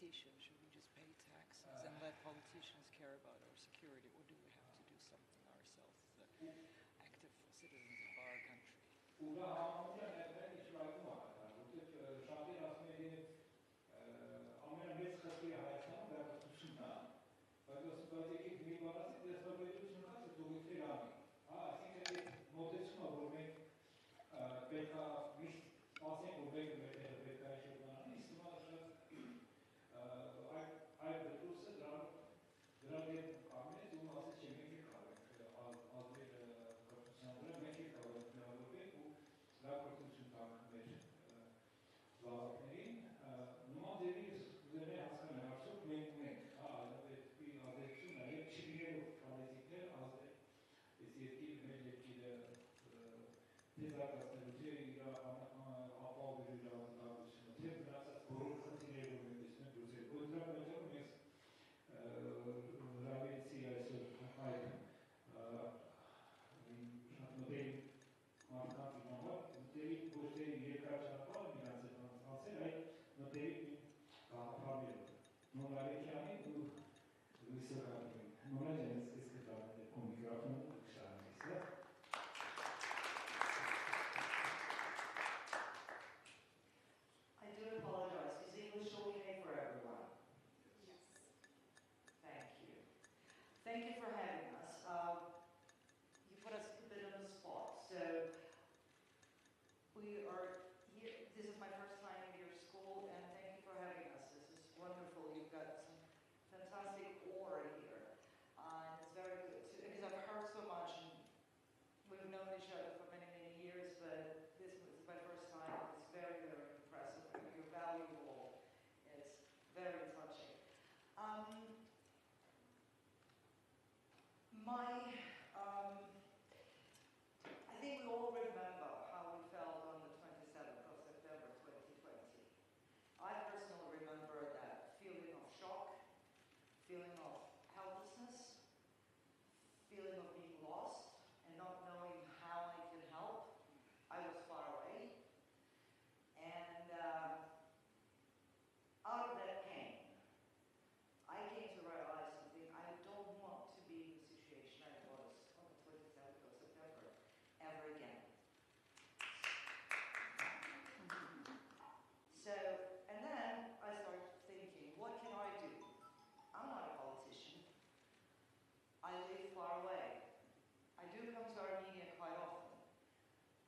politicians? Should we just pay taxes and let politicians care about our security, or do we have to do something ourselves, the active citizens of our country? I do apologize. Is English okay for everyone? Yes. Thank you. Thank you for having us. You put us a bit on the spot. So we are here. This is my first time in your school, and thank you for having us. This is wonderful. You've got some fantastic aura here. And it's very good too, because I've heard so much, and we've known each other for many, many years, but this was my first time. It's very, very impressive. You're valuable. It's very touching. I think we all remember how we felt on the 27th of September 2020. I personally remember that feeling of shock, feeling of helplessness, feeling of being lost and not knowing how I can help. I was far away. And out of that pain, I came to realize something. I don't want to be in the situation I was on the 27th of September ever again. So, and then I started thinking, what can I do? I'm not a politician. I live far away. I do come to Armenia quite often,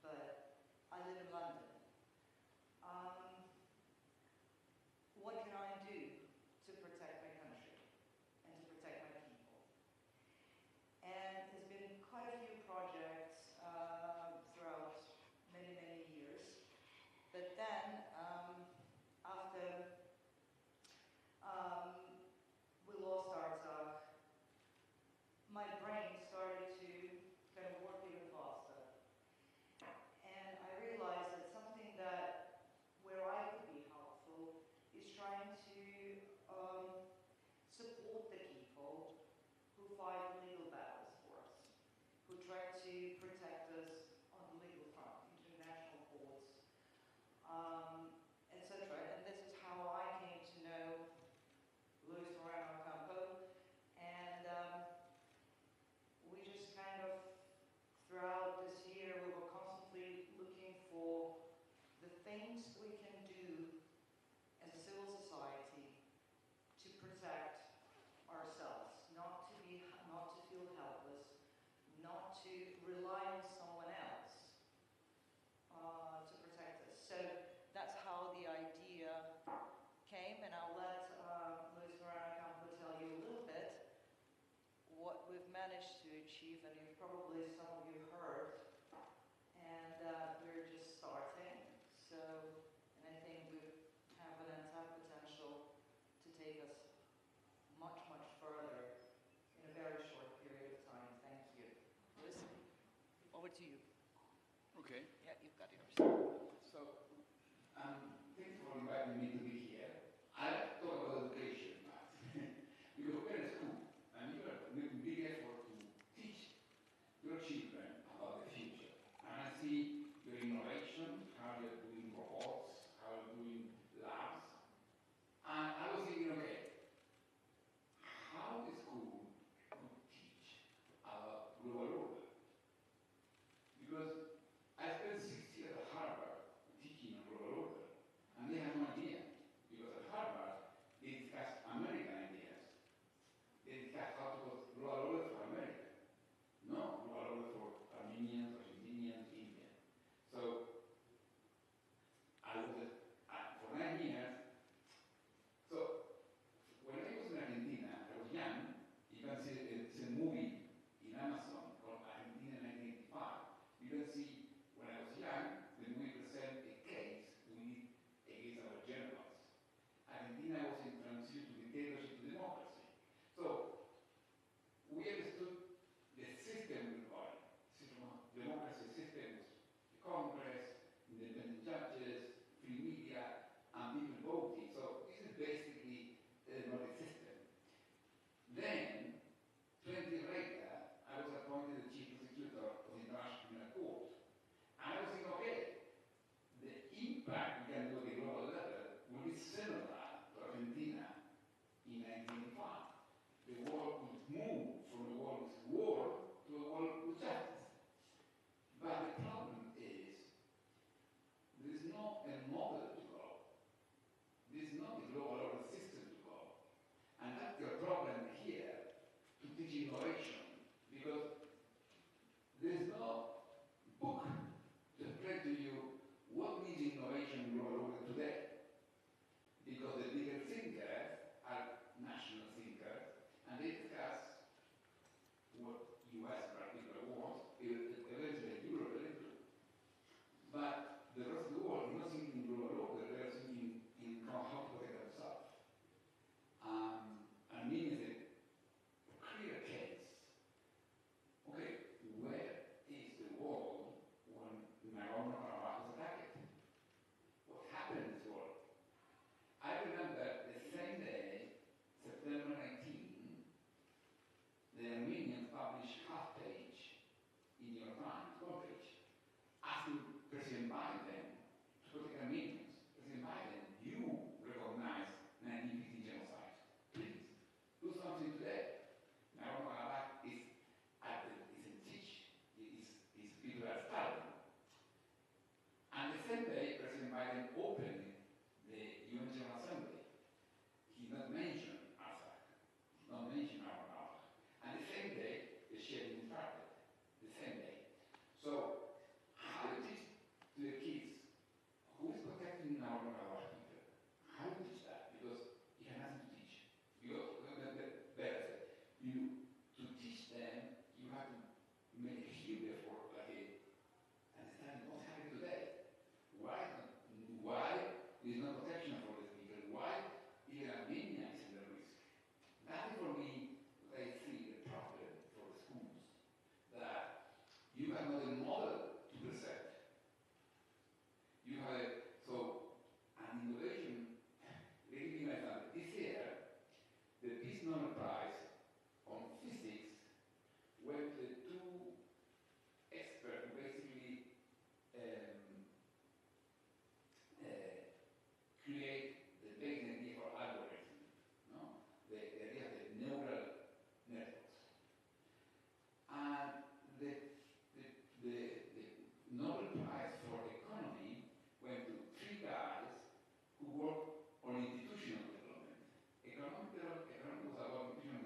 but I live in London. What can I do to protect my country and to protect my people? And there's been quite a few projects throughout many, many years. But then, after we lost our Tsar, my brain started to kind of work even faster. And I realized that something that, where I could be helpful, is trying to support the people who fight legal battles for us, who try to protect us on the legal front, international courts, etc. And this is how I came to know Luis Moreno Ocampo, and we just kind of, throughout this year, we were constantly looking for the things we can do as a civil society to protect ourselves, not to feel helpless, not to rely on someone else to protect us. So that's how the idea came, and I'll let Luis Moreno Ocampo tell you a little bit what we've managed to achieve, and you've probably, some of you heard, and we're just starting. So, and I think we have an untapped potential to take us much, much further in a very short period of time. Thank you. Luis, over to you. Okay. Yeah, you've got yours. So, thanks for inviting me to be here. I like to talk about education, because we're in school, and you are making big effort to teach your children about the future. And I see your innovation, how you're doing robots, how you're doing labs. And I was thinking Nobel Prize on physics went to two experts who basically create the basic idea for algorithm, no? The idea of the neural networks. And the Nobel Prize for economy went to three guys who worked on institutional development. Economic was about institutional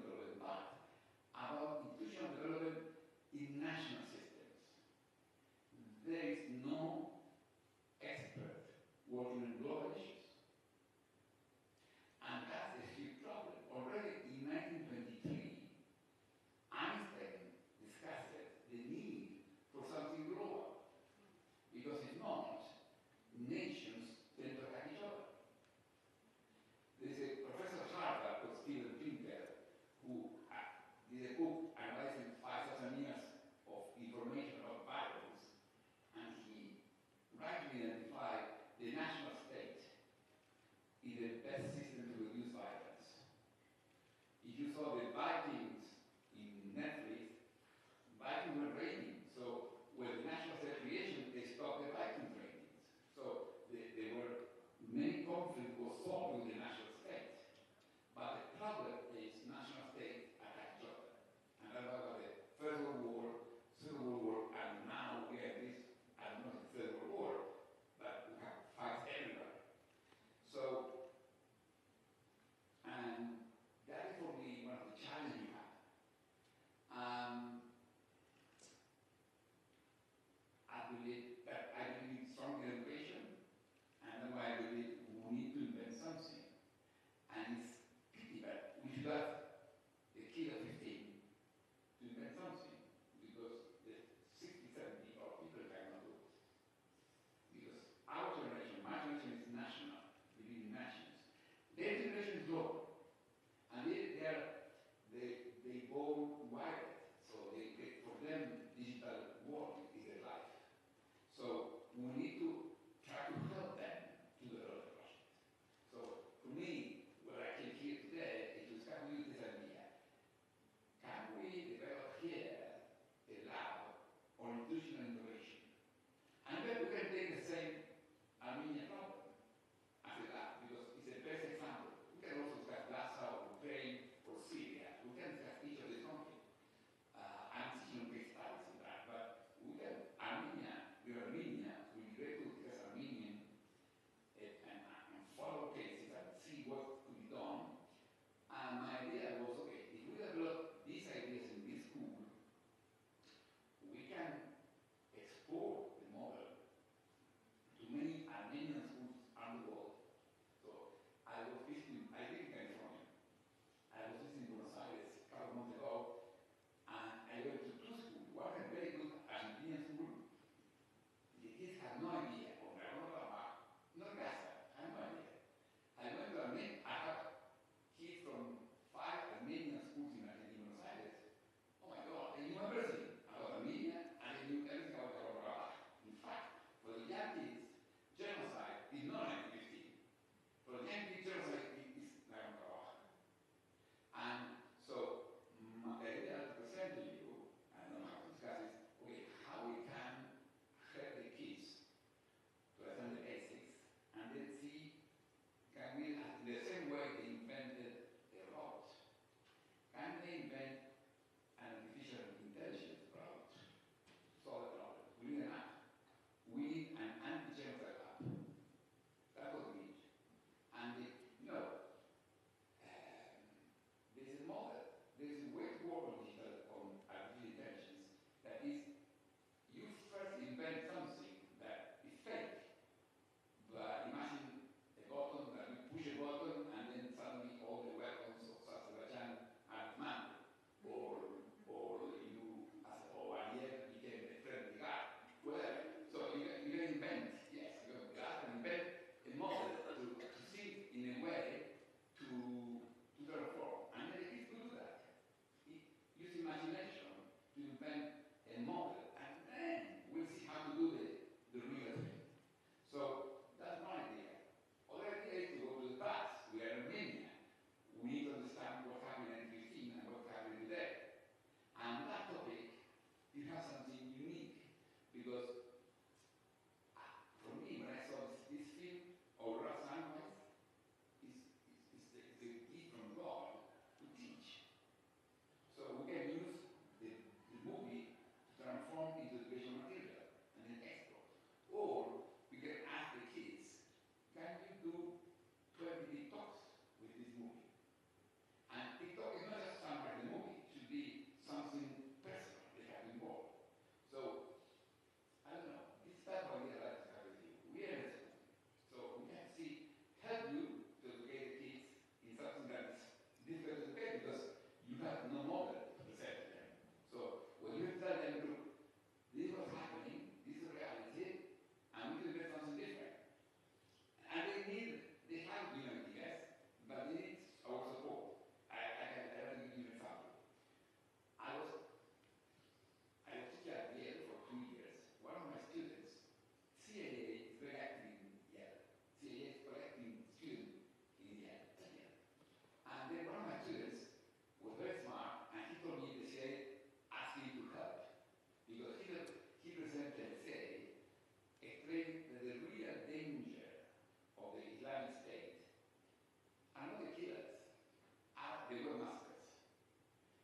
the webmasters.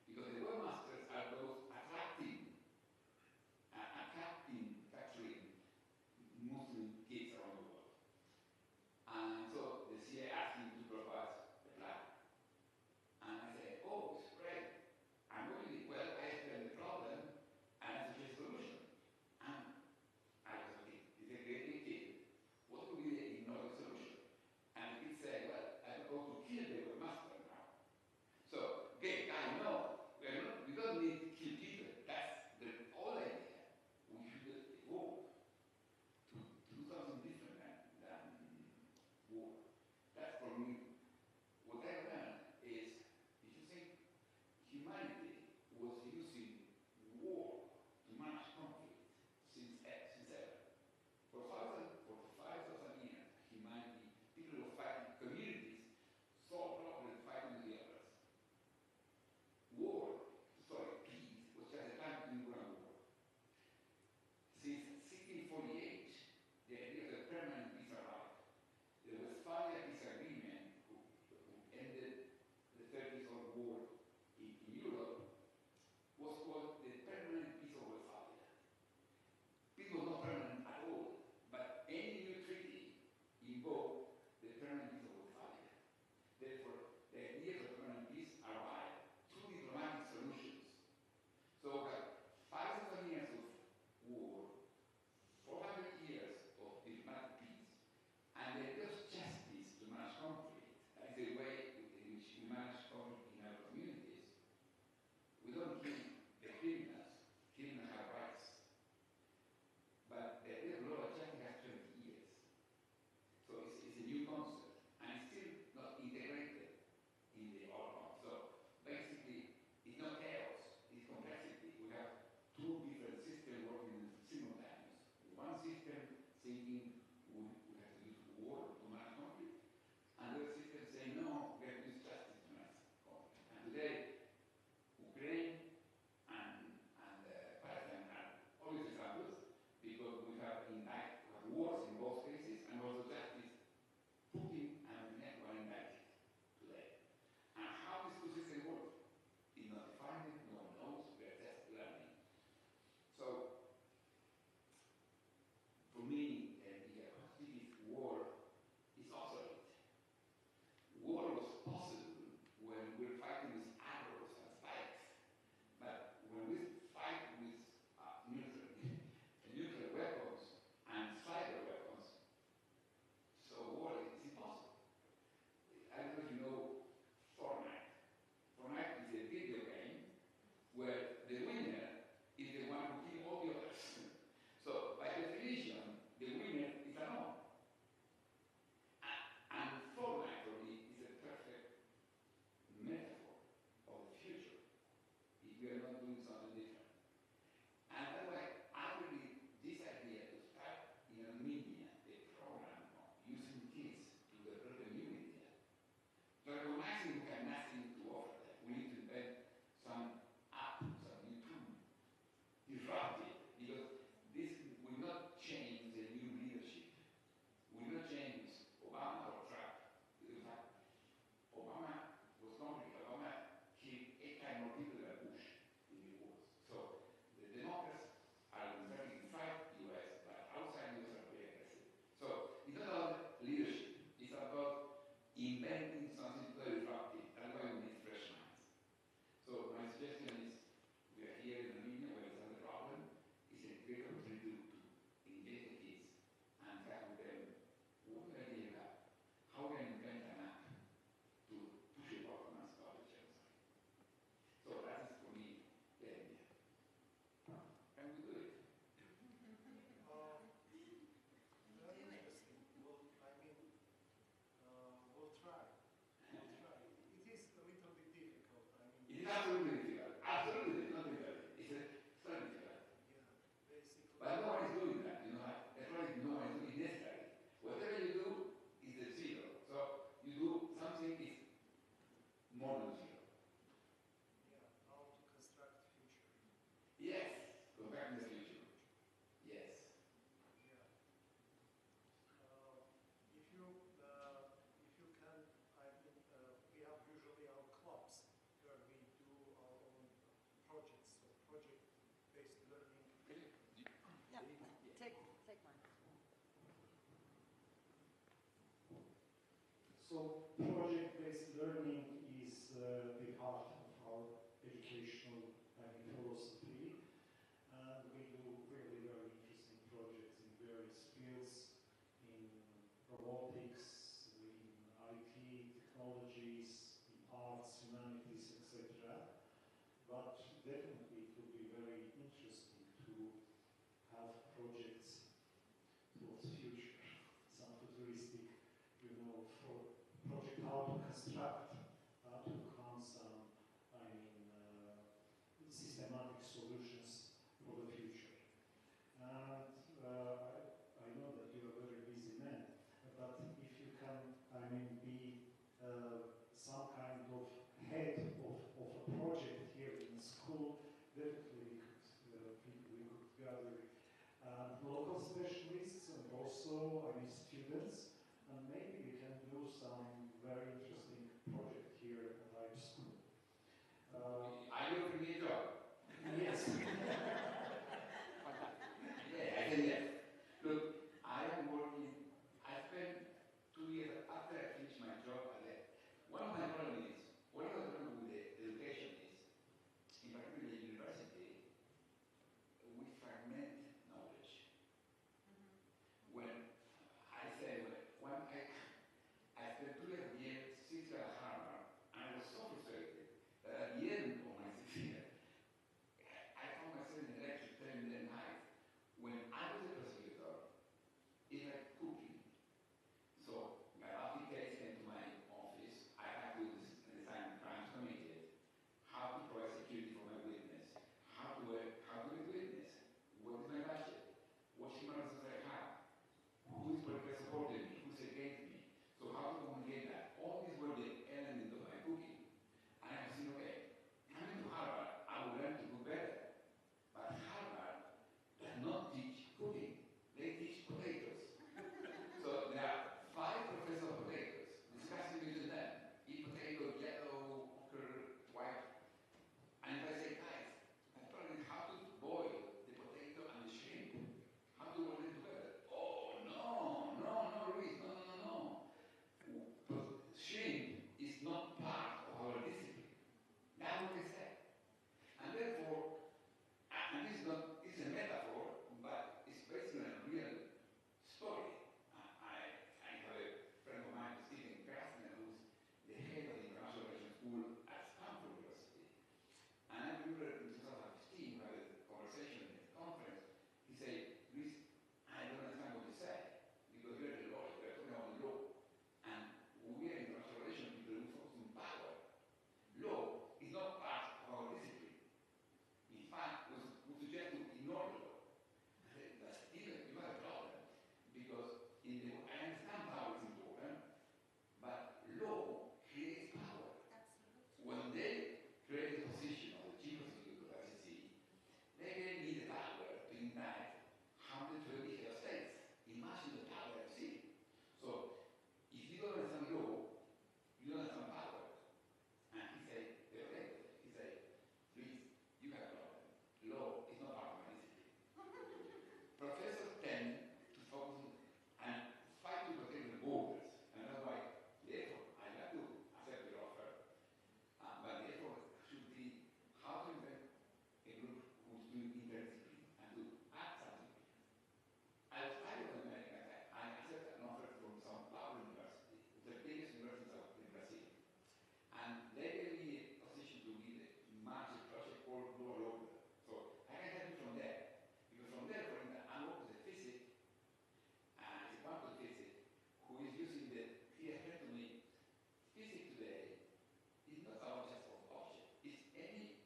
Because the webmasters are those attracting actually Muslim kids around the world. And so the CIA asked me to propose a plan. And I said, oh, it's great. I'm really well, I explained the problem and I suggest a solution. And I was okay, it's a great big kid. What would be the innovative solution? And the kid said, well, I'm going to kill the webmaster now. So So project-based learning is the part of our educational philosophy. And we do really very interesting projects in various fields, in robotics, in IT technologies, in arts, humanities, etc. But definitely it would be very interesting to have projects towards the future, some futuristic, for project how to construct, how to come some, systematic solutions for the future. And I know that you are a very busy man, but if you can, be some kind of head of a project here in school, definitely we could gather local specialists and also students, and maybe we can do some very interesting project here at our school. Are you offering me a job? Yes. Yeah, I can yes. Look, I am working, I spent 2 years after I finished my job at that. One of the problems with the education is, in particular the university, we fragment knowledge. When I say, when I spent 2 years, 6 years at Harvard, and I was so frustrated that at the end of my 6 years, I found myself in the lecture telling them night. When I was a prosecutor, it's like cooking. So, my Rafi case came to my office. I had to design crimes committed, how to provide security for my witness, how to get witness, what is my budget, what human resources I have, who is politically supporting me, who's against me. So how to communicate that? All these were the elements of my cooking. And I was saying, okay, coming to Harvard, I will learn to cook better. But Harvard does not teach cooking. They teach potatoes. So there are 5 professors of potatoes discussing between them. Eat potato, yellow, ochre, white. And if I say, guys, I'm learning how to boil the potato and the shrimp. How to boil them together? Oh, no, Luis, no. Shrimp is not part of our discipline. That's what they said. And therefore, and this is a metaphor, but it's based on a real story. I have a friend of mine, Stephen Krasner, who's the head of the International Relations School at Stanford University. And I remember in 2015, we had a conversation at the conference. He said, Luis, I don't understand what you say, because you're the lawyer, we're talking about law. And we are in international relations people who focus on power. Law is not part of our discipline. In fact, we suggest to ignore the law. I said, but still, you have a problem, because I understand power is important, but law creates power. When they create the position of the chief prosecutor of the ICC, they really need the power to indict 120 head of states. Imagine the power of the city. So, if you don't understand law, you don't understand power. And he said, Luis, you have a problem. Law is not part of my discipline. Professors tend to focus and fight to protect the borders. And that's why, therefore, I like to accept your offer. But therefore, should be how to invent a group who's doing interdiscipline and to add something. I was part of the American attack. I accepted an offer from São Paulo University, the biggest university in Brazil. And they gave me a position to lead a massive project called Global Order. So I can help you from there. Because from there, for instance, I work with a physicist, and it's a quantum physicist, who is using he explained to me, physics today is not about just of object. It's any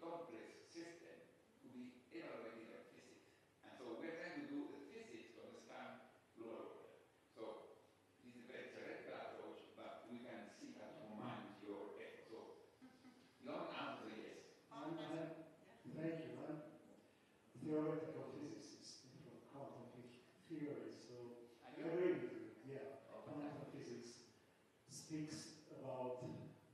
complex system could be evaluated on physics. And so we're trying to do the physics to understand global order. So this is a very theoretical approach, but we can see how to combine with your effort. So long answer is yes. Thank you. I'm a theoretical physicist from quantum theory, so I agree with you. Yeah, quantum physics speaks about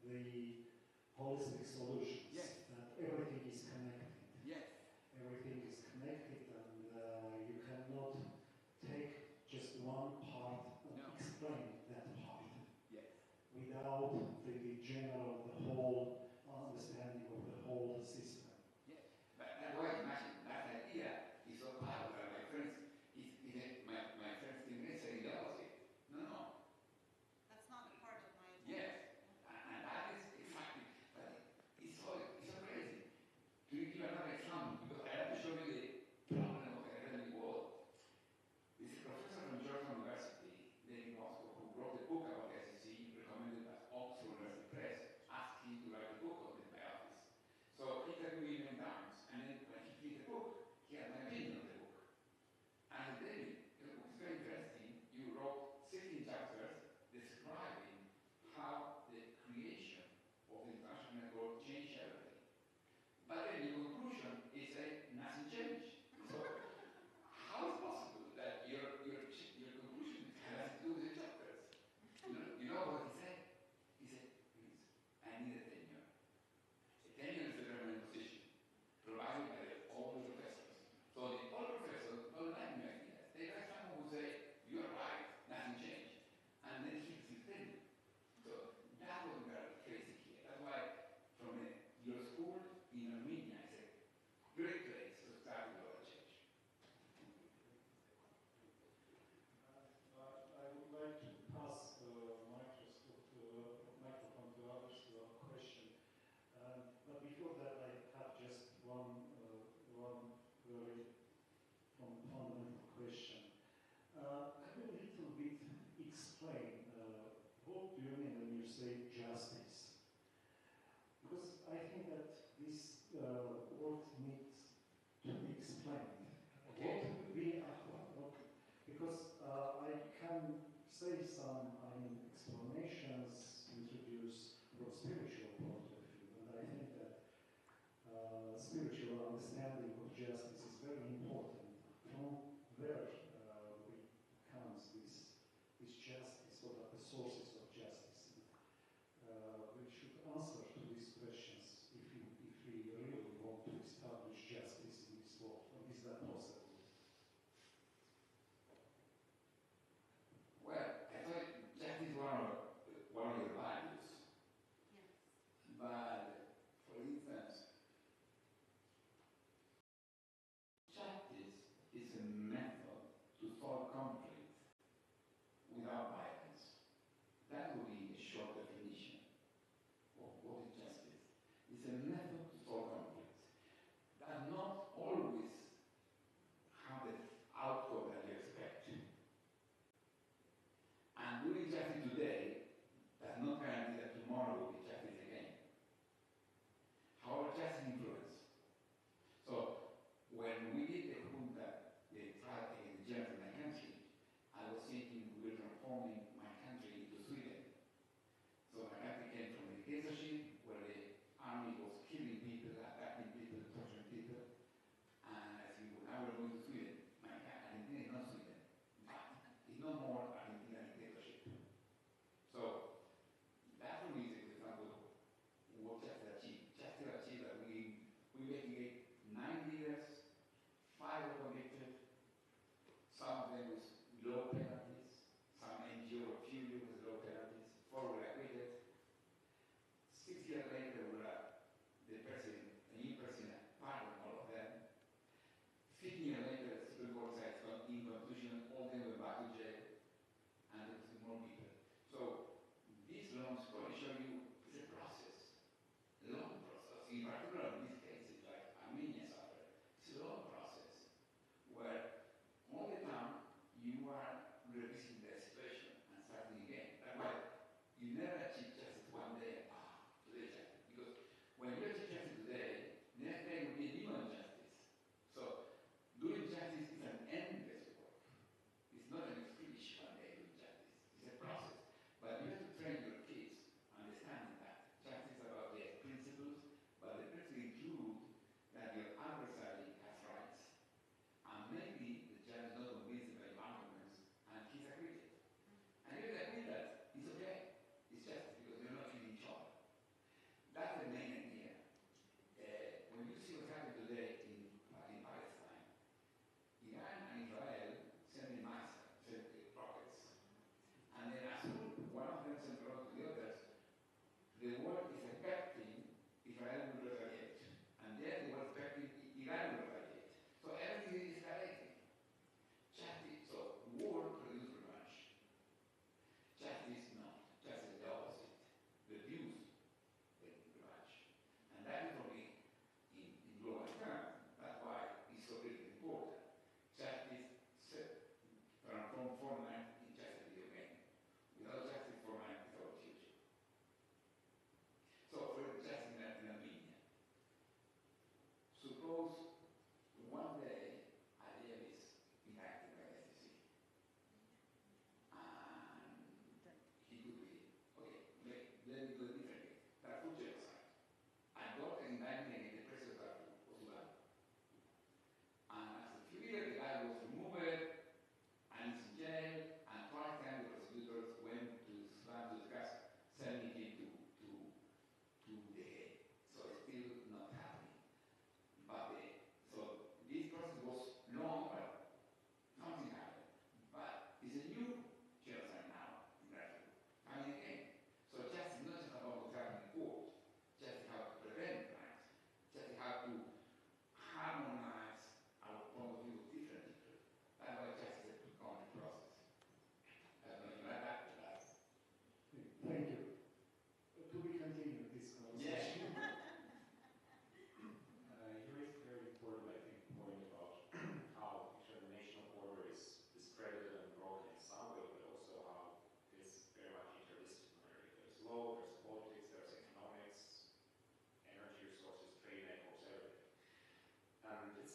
the holistic solutions. Yes. That everything is connected. Yes. Everything is connected, and you cannot take just one part and explain that part. out the general, the whole understanding of the whole system. Yeah, but that's why I imagine that idea is so powerful. My friends, my friends think it's saying the opposite. No. That's not a part of my agenda. Yes, and that is exactly. But it's so crazy. To give another example, because I have to show you the problem of the academic world. This professor from Georgia University, in Moscow, who wrote a book about SEC, recommended by Oxford University Press, asked him to write a book on the biographies. So he told me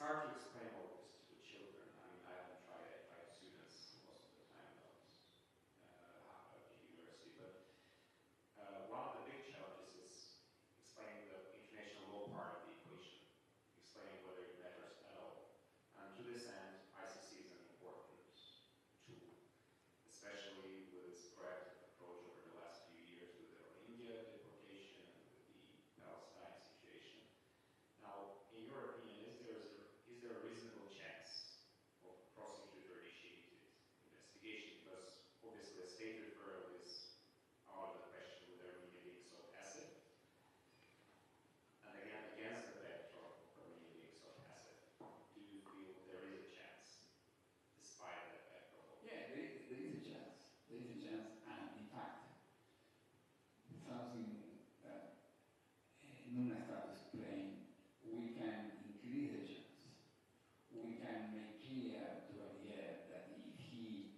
it's hard to explain all this to the children. I mean, I haven't tried it. I try students most of the time, not at the university. But one of the big challenges is explaining the international law part of the equation, explaining whether it matters at all. And to this end, ICC is an important tool, especially with its proactive approach over the last few years with the Rohingya deportation and with the Palestine situation. Now, in your opinion, is there a reasonable chance of prosecutor-initiated investigation? Because obviously a state referral is out of the question with Armenia being so passive. And again, against the backdrop of Armenia being so passive, do you feel there is a chance, despite that backdrop? Yeah, there is a chance. There is a chance, and in fact, something that Nuna started to explain, we can increase the chance. We can make clear to Ariel that if he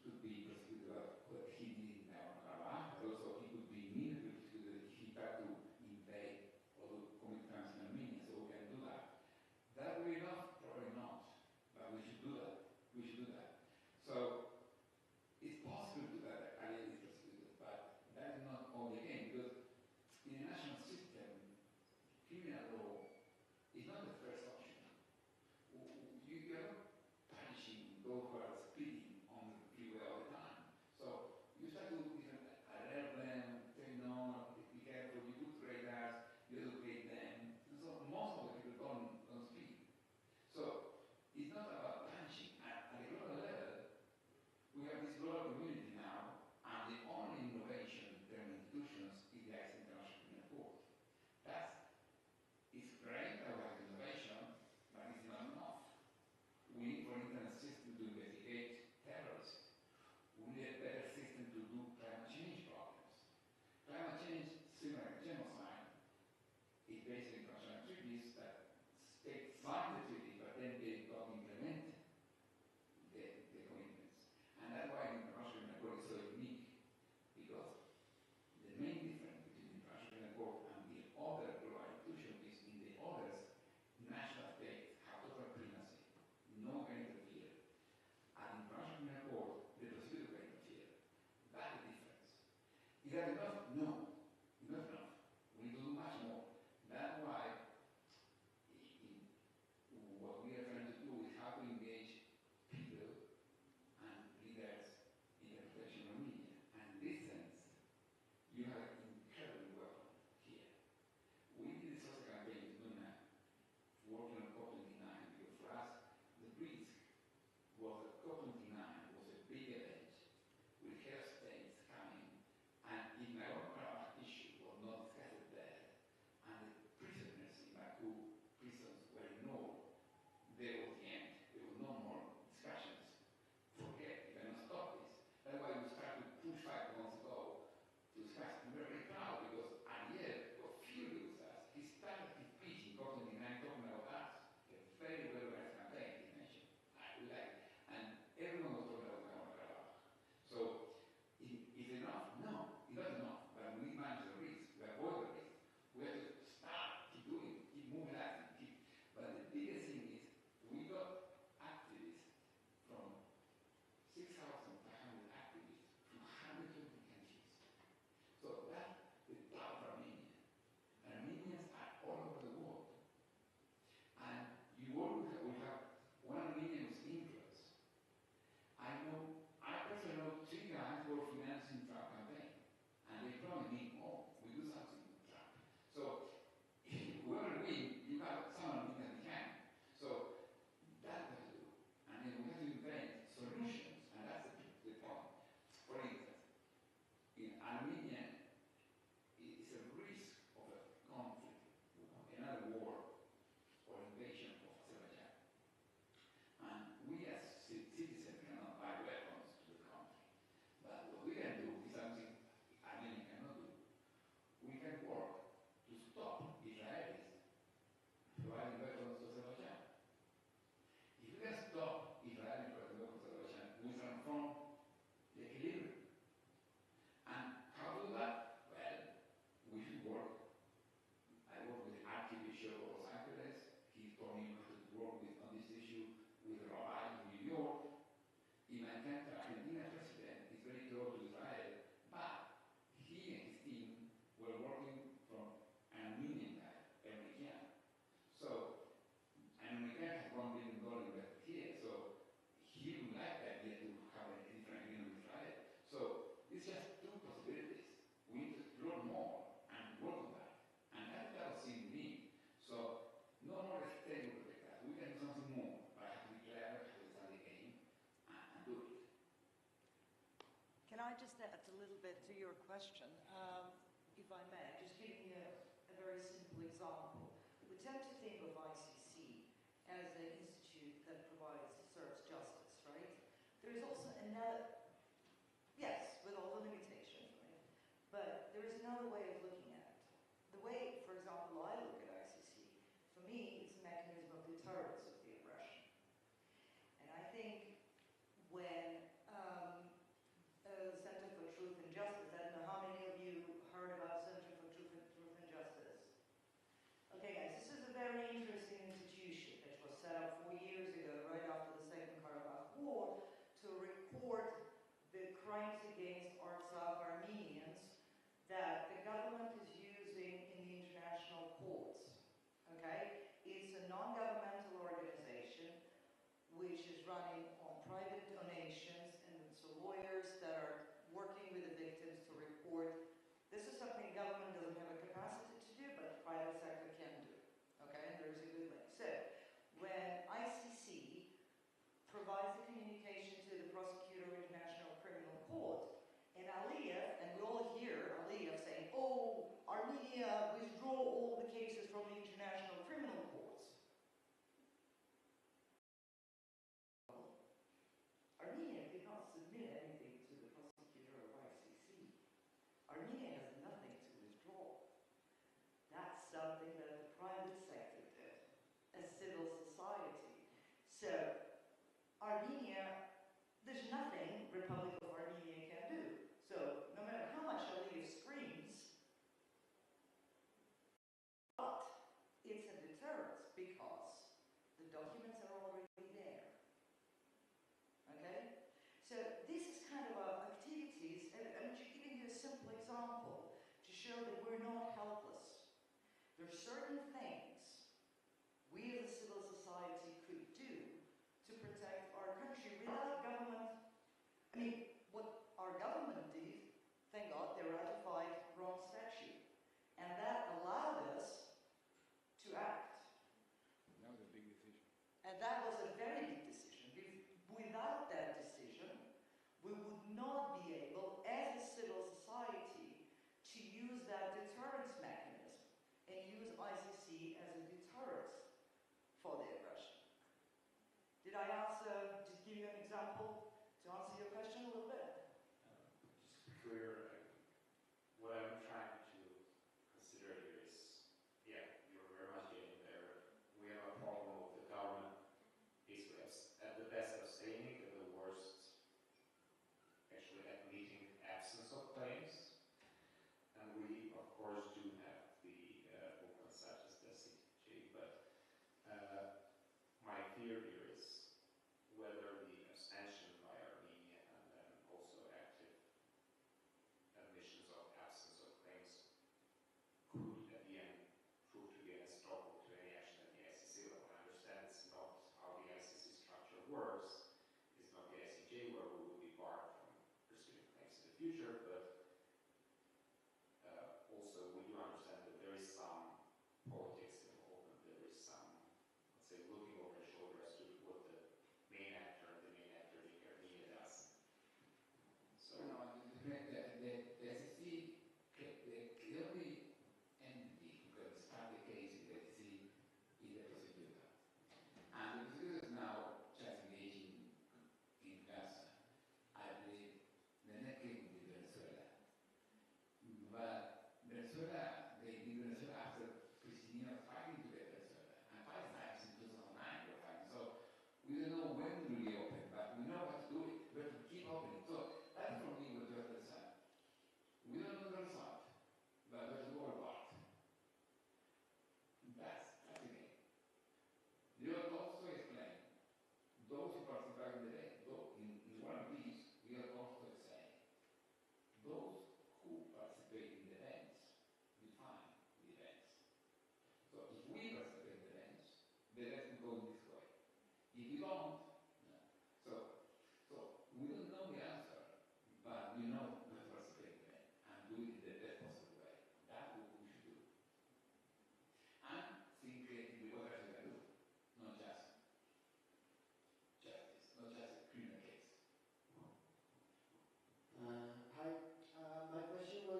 could be prosecuted for what he did in Nagorno-Karabakh, but also he could be immediately prosecuted if he tried to invade or to commit crimes in Armenia, so we can do that. That will be enough? Probably not, but we should do that. We should do that. So it's possible to do that. Ariel is prosecuted, but that is not all the game, because in a national system, criminal law is not the first option. You are not punishing those who are speeding on the freeway all the time. So you start to alert them, say no, be careful, you put radars, you educate them. And so most of the people don't speed. So it's not about punishing. At a global level, we have this global community now, and the only innovation in terms of institutions is the International Criminal Court. It's great that we have innovation, but it's not enough. We need, for instance, a system to investigate terrorists. We need a better system to do climate change problems. Climate change, similar to genocide, is based on international treaties that states sign the treaty, but then they don't implement the commitments. And that's why the International Criminal Court is so unique, because the main difference between the International Criminal Court and the other global institutions is in the others, national states have total primacy. No can interfere. At the International Criminal Court, the prosecutor can interfere. That's the difference. Is that enough? No. Not enough. We need to do much more. That's why what we are trying to do is how to engage people and leaders in the protection of media. And in this sense, you have an incredibly welcome here. We did a social campaign in Luna, working on COP29, because for us, the risk was that COP29 was a big event with head of states coming, and if Nagorno-Karabakh issue was not question. If I may, just giving you a very simple example. We tend to think of ICC as an institute that serves justice, right? There is also another, yes, with all the limitations, right? But there is another way of looking at it. The way, for example, I look at ICC, for me, it's a mechanism of deterrence of the aggression. And I think when Center for Truth and Justice, I don't know how many of you heard about Center for Truth and Justice. Okay, guys, this is a very interesting institution that was set up 4 years ago, right after the Second Karabakh War, to report the crimes against Artsakh Armenians that the government is using in the international courts. Okay? It's a non-governmental organization which is running on private donations, and so lawyers that are working with the victims to report. This is something government doesn't have a capacity to do, but the private sector can do. Okay? And there's a good link. So, when ICC provides the communication to the prosecutor of International Criminal Court, and Aliyev, and we all hear Aliyev saying, oh, Armenia, withdraw all the cases from the International Criminal Courts. Armenia did not submit anything to the prosecutor of ICC. Armenia has nothing to withdraw. That's something that the private sector did, as civil society. So, Armenia, there's nothing Republic of Armenia can do. So, no matter how much Aliyev screams, but it's a deterrence because the documents are already there. Okay? So, this is kind of activities, and I'm just giving you a simple example to show that we're not helpless. There are certain things we as a civil society could do to protect our country without government. I mean, what our government did, thank God, they ratified Rome Statute. And that allowed us to act. That was a big decision. And that was a very big decision. Without that decision, we would not be able, as a civil society, to use that deterrence mechanism and use ICC as a deterrent for the aggression. Did I just give you an example to answer your question a little bit? Just to be clear, what I'm trying to consider here is, yeah, you're very much getting there. We have a problem with the government basically at the best abstaining, at the worst actually admitting absence of claims. And we, of course, do have the movements such as the CJ, but my fear here is whether the abstention by Armenia and then also active admissions of absence of claims could at the end prove to be an obstacle to any action at the ICC level. I understand it's not how the ICC structure works. It's not the ICJ where we will be barred from pursuing claims in the future, but also we do understand that there is some politics involved and there is some, let's say, looking over the shoulder as to what the main actor being Armenia does. So, No, the SEC, the only entity who can start the case in the SEC is the prosecutor. And the prosecutor is now just engaging in Gaza. I believe the next case will be Venezuela. But Venezuela, they did Venezuela after Pristina fighting to get Venezuela. And 5 times in 2009 were fighting. So we don't know when to reopen, but we know what to do. We have to keep opening. So that's for me what you have to decide. We don't know the result, but we have to go apart. That's the game. You have also explained those who participate in the debate. In one of these, we are also saying those who participate in the events define the events. So if we participate in the events, the events will go in this way. If you don't, no. So we don't know the answer, but we know we have to participate in it and do it in the best possible way. That's what we should do. And think creatively what else we can do, not just justice, not just a criminal case. Hi, my question was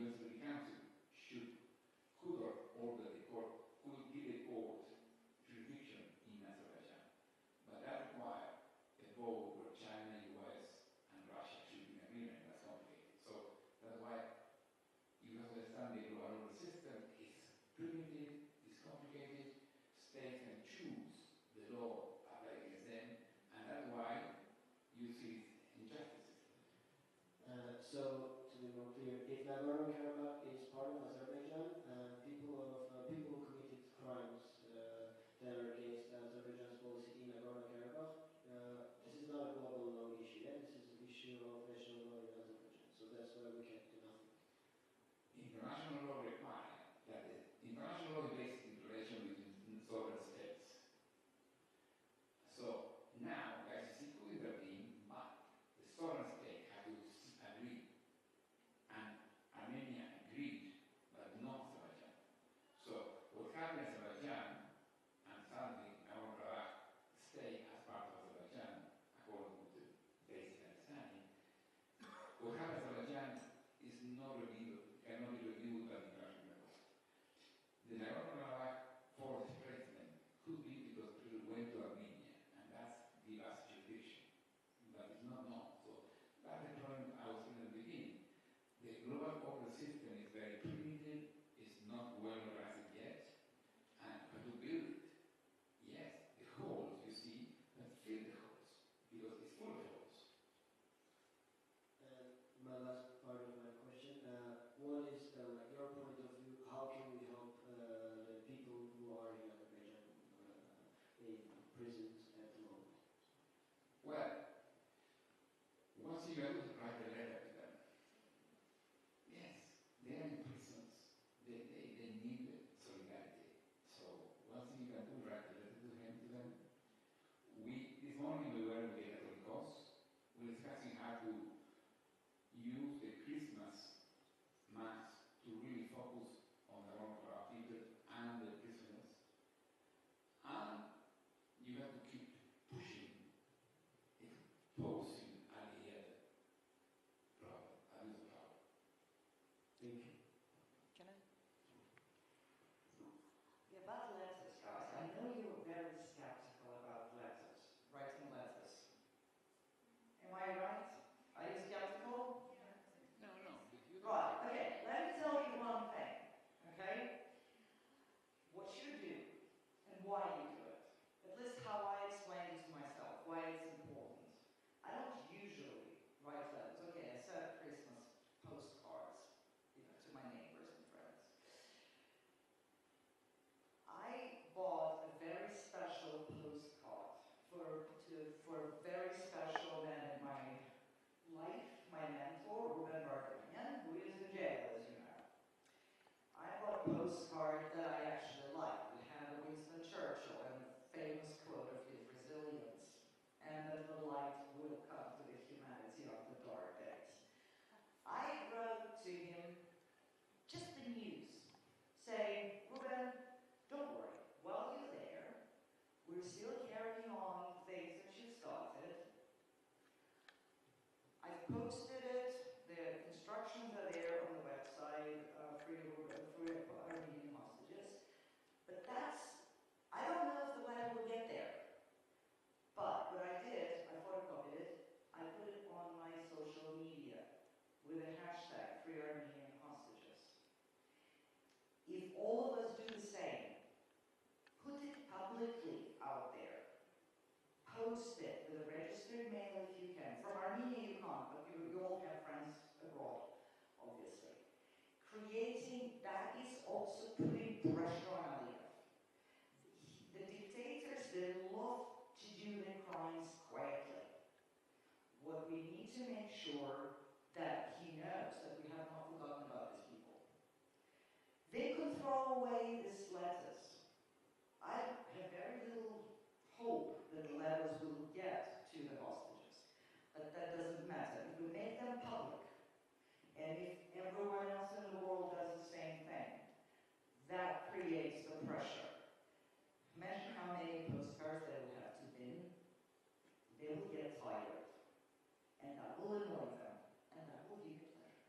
UN Security Council could order the court, could give a court jurisdiction in Azerbaijan. But that requires a vote where China, US, and Russia should be in agreement. That's complicated. So that's why you have to understand the global order system is primitive, it's complicated. States can choose the law applied against them, and that's why you see injustices. So, to be more clear, if Nagorno-Karabakh is part of Azerbaijan, people who committed crimes that are against Azerbaijan's policy in Nagorno-Karabakh, this is not a global law issue. Yeah? This is an issue of national law in Azerbaijan. So that's why we can't do nothing. International law requires that international law is based in relation between sovereign states. So now the ICC could intervene, but the sovereign state had to agree. And Armenia agreed, but not Azerbaijan. So what happened in Azerbaijan, and suddenly Nagorno-Karabakh stay as part of Azerbaijan, according to the basic understanding, what happened in Azerbaijan is not reviewed, cannot be reviewed by the international court. The Nagorno-Karabakh forced president could be because people went to Armenia, and that's the last jurisdiction. But it's not known. So that's the problem I was saying at the beginning. The global order system is very primitive, it's not well organized yet, and how to build it. Yes, the holes you see, but fill the holes, because it's full of holes. My last part of my question, one is like your point of view, how can we help the people who are in Azerbaijan in prisons at the moment? Well, once you are able to write a letter to them, yes, they are in prisons. They need solidarity. So one thing you can do, write a letter to them. This morning we were with the Catholic cause. We're discussing how to use the Christmas Mass to really focus on the Nagorno-Karabakh people and the prisoners. And you have to keep pushing, exposing allied problem, abuse of power. Thank you. Can I? Yeah, about letters, guys. I know you were very skeptical about letters, writing letters. Am I right? Are you skeptical? No. Right, okay. Let me tell you one thing, okay? What you do and why you do it. At least how I explain it to myself, why it's important. I don't usually write letters. Okay, I sent Christmas postcards, to my neighbors and friends. I bought a very special postcard for a very special man in my life, my mentor, Ruben Bardonian, who is in jail, as you know. I bought a postcard that I actually liked. It had a Winston Churchill and a famous quote of his resilience, and that the light will come to the humanity of the dark days. I wrote to him just the news, saying, Ruben, don't worry, while you're there, we're still carrying on things that you started. I've posted it, the instructions are there on the website, free Armenian hostages. But I don't know if the letter will get there. But what I did, I photocopied it, I put it on my social media with a hashtag, free Armenian hostages. If all of us do the same, put it publicly out there. Post it with a registered mail if you can. From Armenia you can't, but you all have friends abroad, obviously. Creating, that is also putting pressure on Aliyev. The dictators, they love to do their crimes quietly. What we need to make sure that he knows that we have not forgotten about these people. They could throw away these letters. I have very little hope that the letters will get to the hostages. But that doesn't matter. If we make them public, and if everyone else in the world does the same thing, that creates the pressure. Imagine how many postcards they will have to bin. They will get tired. And that will annoy them. And that will give you pleasure.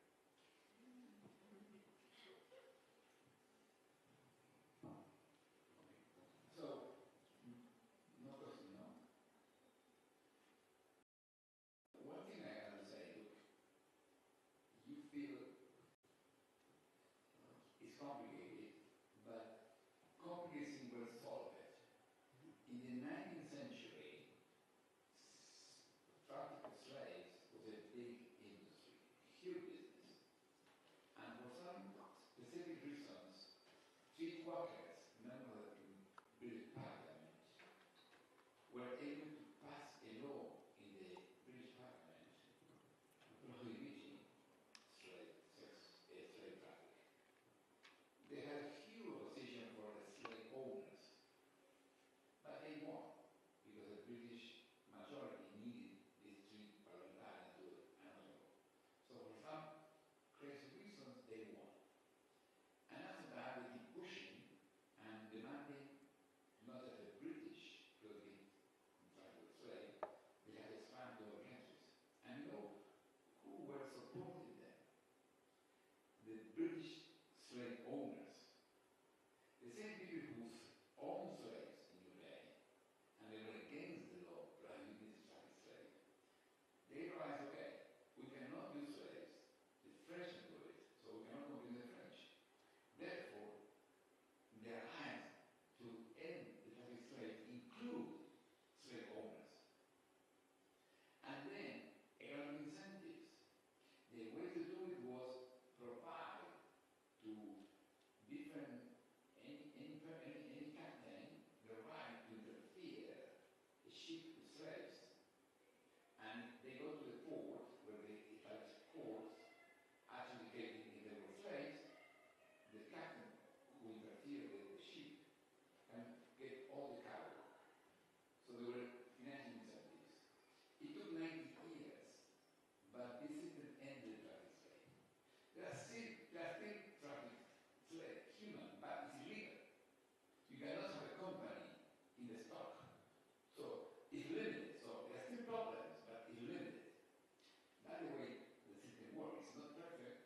complicated, but complications will solve it. In the 19th century, traffic of slaves was a big industry, huge business. And for some specific reasons, street workers, members of the British Parliament, were able to pass a law in the British Parliament prohibiting slave traffic. They had a huge opposition for the slave owners, but they won because the British majority needed these three parliamentarians to handle. So for some crazy reasons, they won. And after that, they keep pushing and demanding not that the British prohibit traffic of slaves, they had expanded to other countries. And you know who were supporting them? The British slave owners. The same people who owned slaves in UK, and they were against the law prohibiting traffic slaves. They realized, okay, we cannot do slaves, the French can do it, so we cannot compete with the French. Therefore, their eyes to end the traffic slaves include slave owners. And then, economic incentives. The way to do it was provide to different, any captain the right to interfere a ship with slaves. And they go to the port where the Italian courts actually get if they were slaves, the captain who interfered with the ship can get all the cargo. So there were financial incentives. It took 90 years, but this system ended traffic slave. There are still traffic slave, human, but it's illegal. You cannot have a company in the stock. So it's limited. So there are still problems, but it's limited. That's the way the system works. It's not perfect,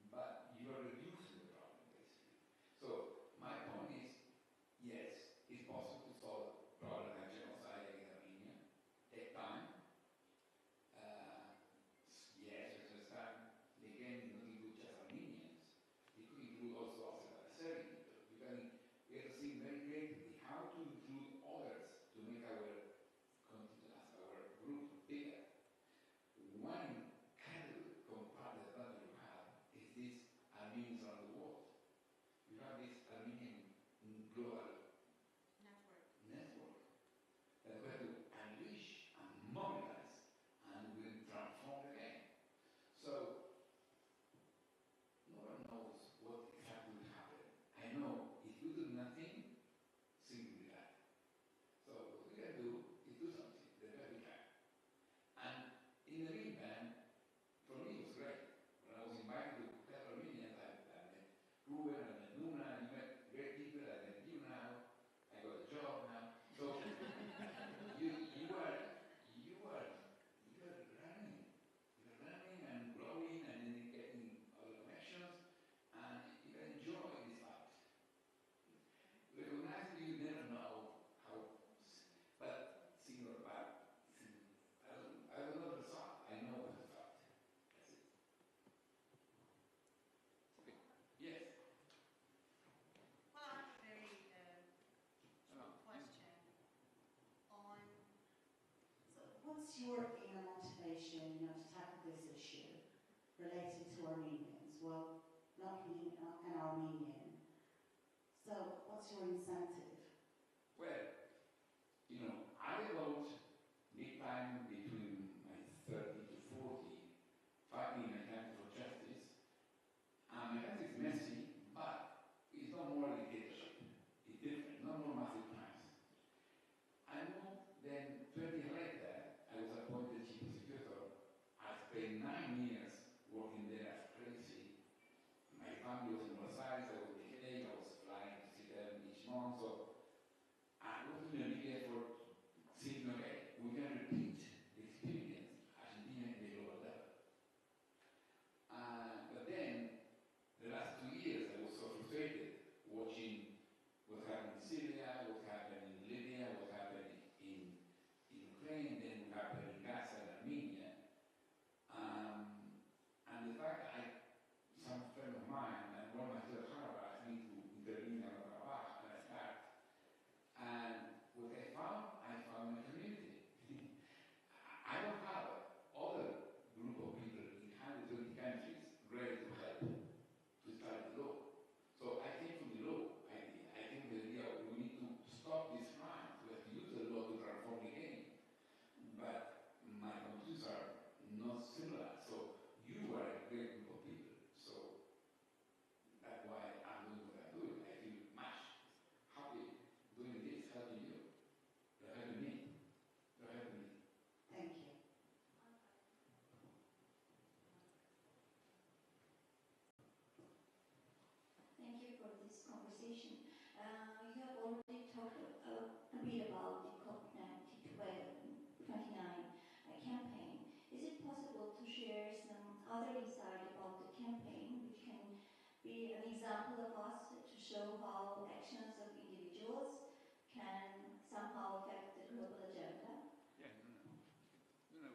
but you are reducing the problem, basically. So my point is, yes, it's possible to solve problems like genocide in Armenia. Take time. Yes, you understand. Again, not include just Armenians. It could include also Serbian people. We have to think very creatively how to include others to make our group bigger. One category component that you have is this Armenians around the world. You have this Armenian global network that we have to unleash and mobilize and will transform the game. So no one knows what exactly will happen. I know if you do nothing, things will happen. So what we can do is do something, the best we can. And in the meantime, for me it was great. When I was invited to tell Armenians, I met Ruben, I met Nuna, I met great people, I met you now, I got a job now. So you are running and growing and then getting other connections, and you can enjoy this fact. Recognizing you never know how, but single about, I don't know the result, I know the result. That's it. Okay. Yes. Well, I have a very short question on, so what's your inner motivation, to tackle this issue related to Armenians? Well, not being an Armenian. So what's your incentive? Well, I devote big time between my 30 to 40 fighting my country for justice. And my country is messy, but it's not more dictatorship. It's different, not more massive crimes. I moved, then 20 years later, I was appointed chief prosecutor. I spent 9 years working there as crazy. My family was in Buenos Aires, I was in the I was flying to see them each month. So I was doing a big effort, saying, okay, we can repeat the experience Argentina in the global level. But then, the last 2 years, I was so frustrated watching what happened in Syria, what happened in Libya, what happened in Ukraine, then what happened in Gaza and Armenia. And the fact that some friend of mine, and one of my fellow conversation. You have already talked a bit about the COP29 campaign. Is it possible to share some other insight about the campaign, which can be an example of us to show how actions of individuals can somehow affect the global agenda? Yeah, no.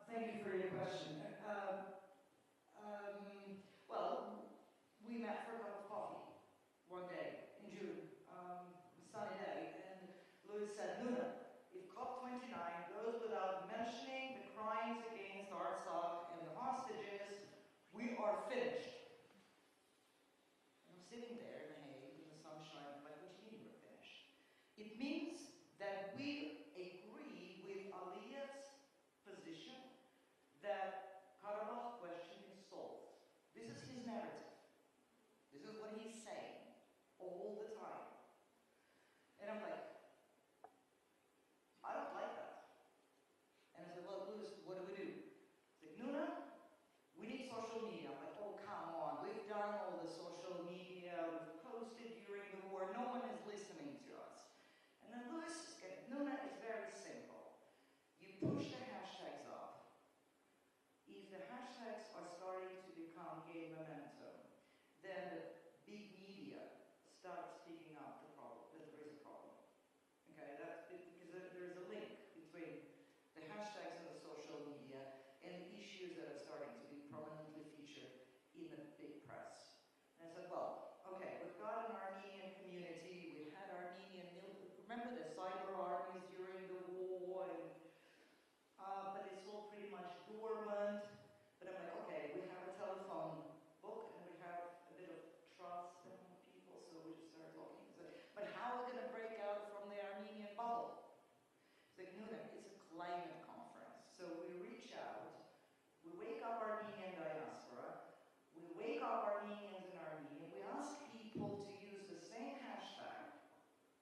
Thank you for your question. Well, we met for a cup of coffee one day in June, a sunny day, and Louis said, Luna, if COP29 goes without mentioning the crimes against Artsakh and the hostages, we are finished. And I'm sitting there in the hay, in the sunshine, I'm like, what do you mean we're finished? It means that we agree with Aliyah's position that Karabakh question is solved. This is his narrative. This is what he's saying all the time. And I'm like, I don't like that. And I said, well, Louis, what do we do? He's like, Nuna, we need social media. I'm like, oh, come on. We've done all the social media. We've posted during the war. No one is listening to us. And then Louis said, Nuna, it's very simple. You push the hashtags up. If the hashtags are starting to gain momentum, then the big media start speaking up the problem, that there is a problem. Okay, that's because there is a link between the hashtags and the social media and the issues that are starting to be prominently featured in the big press. And I said, well, okay, we've got an Armenian community, we've had Armenian, remember the cyber armies during the war, and, but it's all pretty much dormant. But I'm like, okay, we have a telephone book and we have a bit of trust among people, so we just started talking. But how are we going to break out from the Armenian bubble? It's like, Nuna, it's a climate conference. So we reach out, we wake up Armenian diaspora, we wake up Armenians in Armenia, we ask people to use the same hashtag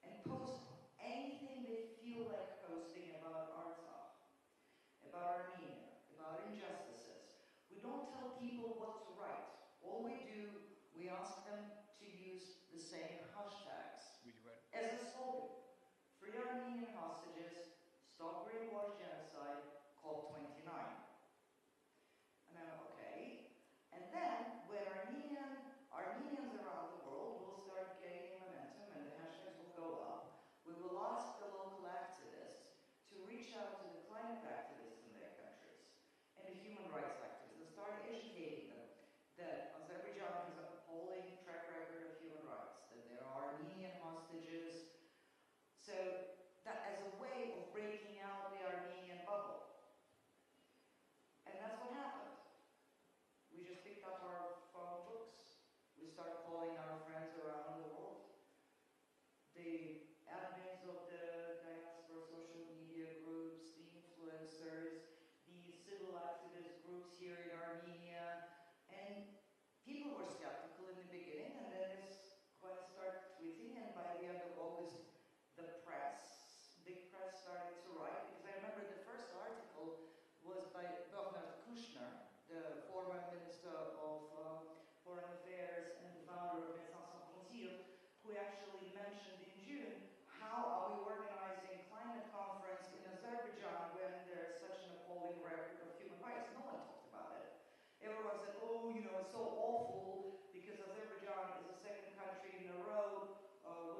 and post anything they feel like posting about Artsakh, about Armenia, about injustices. We don't tell people what to write. All we do, we ask them to use the same hashtags as a slogan. Free Armenian hostages, stop brainwash genocide, COP29. And I'm like, okay. And then, when Armenians around the world will start gaining momentum and the hashtags will go up, we will ask the local activists to reach out to the climate activists in their countries and the human rights activists and start educating them that Azerbaijan has an appalling track record of human rights, that there are Armenian hostages. So that as a way of breaking out the Armenian bubble. And that's what happened. We just picked up our phone books. We started calling our friends around the world. The admins of the diaspora social media groups, the influencers, the civil activist groups here in Armenia. And people were skeptical in the beginning, and then this quite started tweeting, and by the end of August, the big press started to write, because I remember the first article was by Bernard Kouchner, the former Minister of Foreign Affairs and the founder of Médecins Sans Frontières, who actually mentioned in June, how are we organizing climate conference in Azerbaijan when there's such an appalling record of human rights? No one talked about it. Everyone said, oh, you know, it's so awful because Azerbaijan is the second country in a row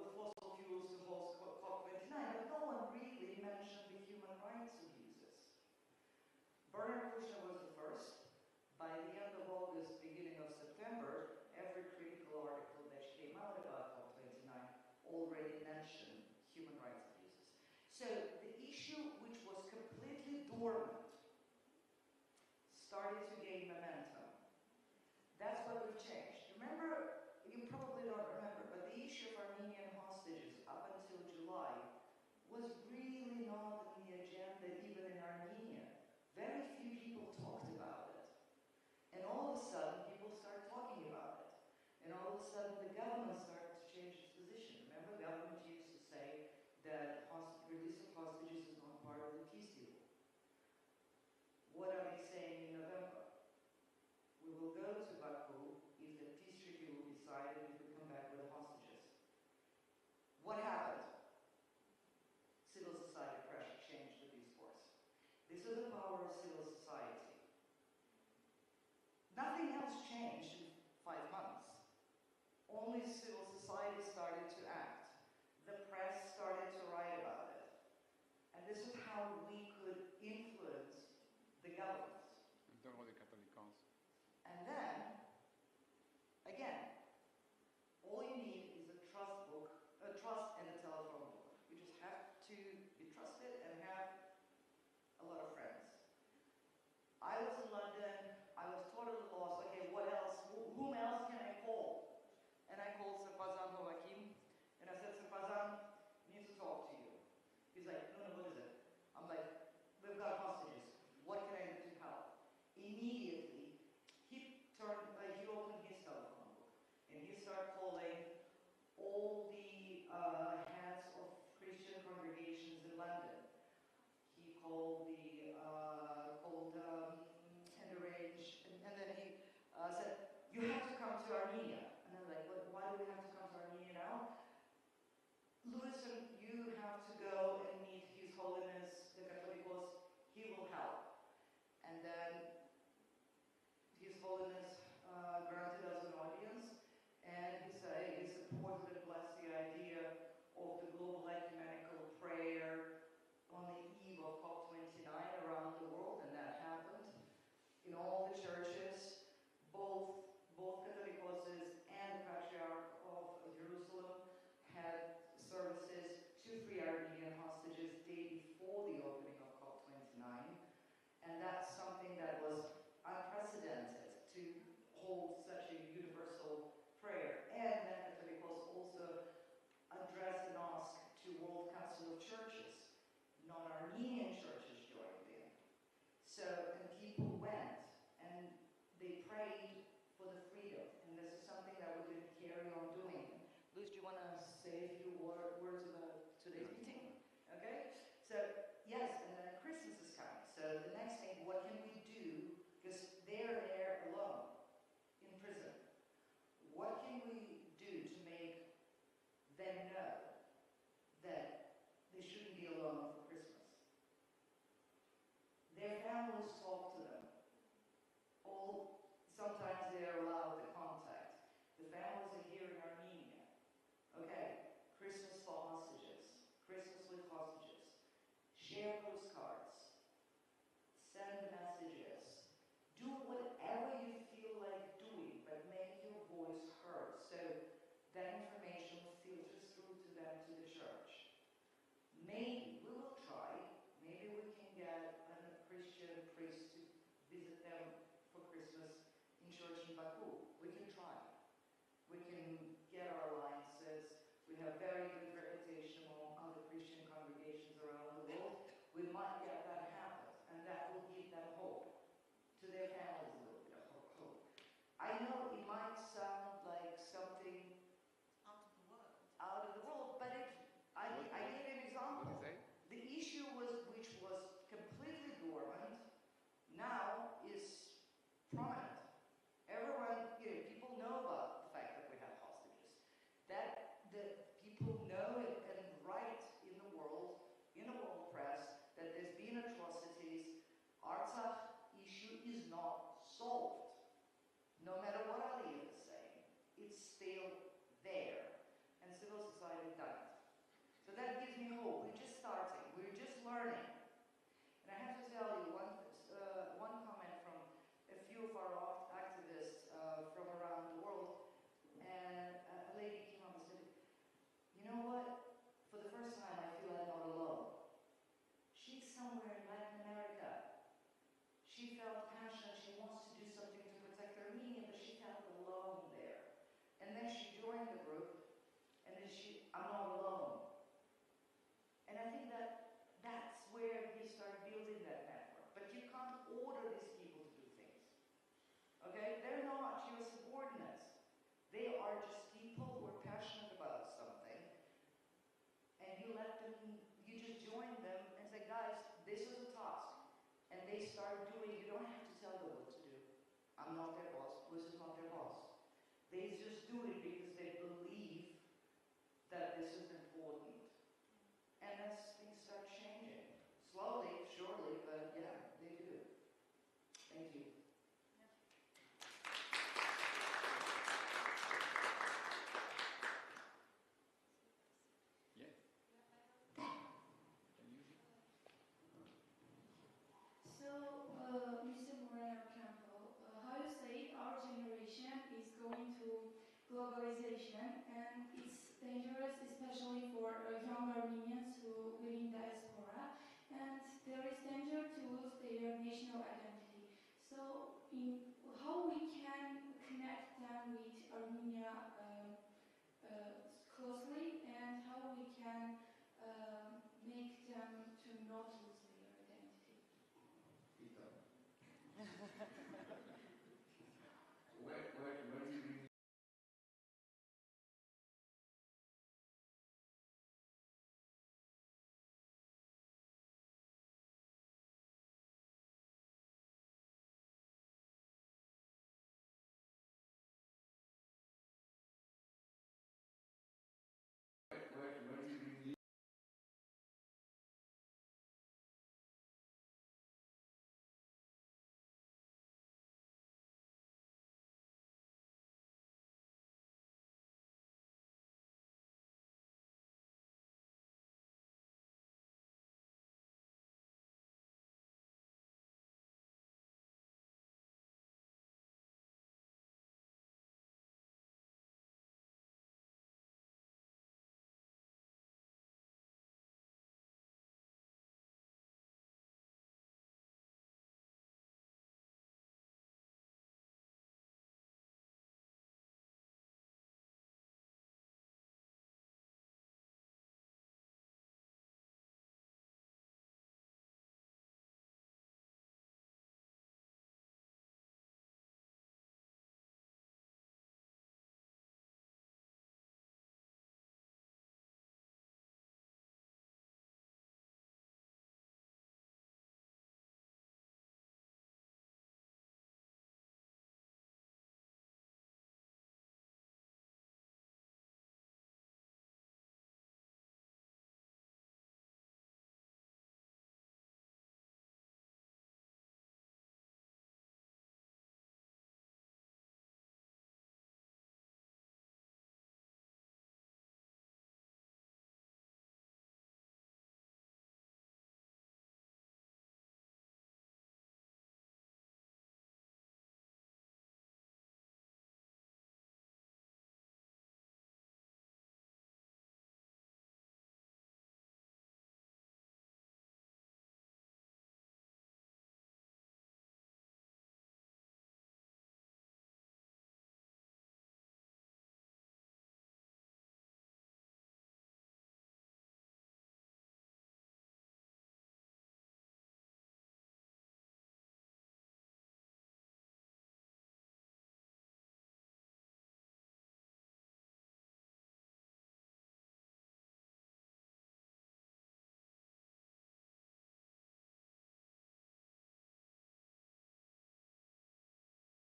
with fossil fuels to host COP29, but no one really mentioned the human rights abuses. Bernard Kouchner was the first. By the end of August, beginning of September, every critical article that came out about COP29 already mentioned human rights abuses. So the issue, which was completely dormant, started to gain momentum. That's what we've changed. Remember, you probably don't remember, but the issue of Armenian hostages up until July was really not on the agenda even in Armenia. Very few people talked about it. And all of a sudden, people started talking about it. And all of a sudden, the government started to change its position. Remember, the government used to say that release of hostages is not part of the peace deal. maybe we will try. Maybe we can get a Christian priest to visit them for Christmas in church in Baku. We can try. We can get our alliances. We have very good reputation among other Christian congregations around the world. We might get that happen, and that will give them hope. To their families, a little bit of hope. I know it might sound like something Out of the world. out of the world, but I gave an example. The issue which was completely dormant, now is prominent. Everyone, people know about the fact that we have hostages. That the people know and write in the world press, that there's been atrocities. Artsakh issue is not solved. No matter what Ali is saying, it's still there. And civil society doesn't. So that gives me hope. We're just starting. We're just learning. And I have to tell you one comment from a few of our activists from around the world. And a lady came up and said, you know what? For the first time, I feel I'm not alone. She's somewhere in Latin America. She felt passionate. She wants to do something to protect Armenia, but she felt alone there. And then she joined the group, and then I'm not alone. And I think that's where we start building that network. But you can't order these people to do things. Okay? They're not your subordinates. They are just people who are passionate about something. And you just join them and say, guys, this is a task. And they start doing, you don't have to tell them what to do. I'm not their boss. This is not their boss. They just do it because they believe that this is important. And as things start changing, slowly, surely, but yeah, they do. Thank you. So, Mr. Moreno Campo, how you say our generation is going to globalization, and it's dangerous, especially for young Armenians who live in diaspora, and there is danger to lose their national identity. So, how we can connect them with Armenia closely, and how we can make them to not lose their identity?